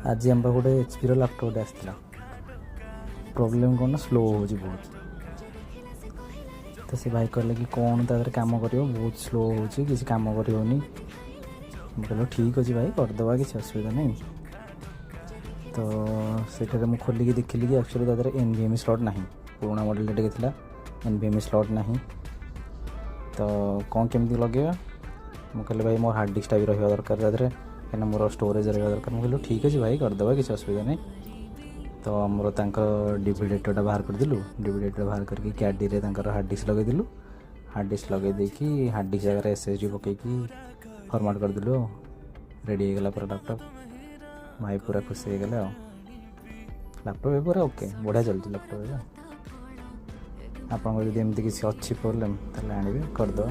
आज आम गोटे एचपी लैपटॉप आसाला प्रोब्लेम कौन ना स्लो हो बहुत। तो से भाई कहले कि कौन तार काम कर बहुत स्लो हो किसी काम करनी। कहल ठीक अच्छे भाई करदे किसी असुविधा नहीं। तो सेठारे मुझे खोलिकी देखिली कि एक्चुअली तार एनवीएमई स्लॉट ना पुराना मॉडल टे था एनवीएमई स्लॉट ना। तो कौन केमी लगे मुझे भाई मोर हार्ड डिस्क भी रहा दरकार तादे कहीं मोर स्टोरेज रहा दरकार। मुझे ठीक अच्छे भाई करदे किसी असुविधा नहीं। तो आमर डिविडेटरटा बाहर करदेलु डिविडेटर बाहर करके कैडी रे हार्ड डिस्क लगेदेलु। हार्ड डिस्क लगे देखी हार्ड डिस्क जगह एसएसडी पकईकी फॉर्मेट करदेलु रेडी होगला पूरा लैपटॉप। भाई पूरा खुशी हो गले लैपटॉप पूरा ओके बढ़िया चलती लैपटॉप। आपको जब एमती किसी अच्छी प्रोब्लेम ताले आनिबे करदे।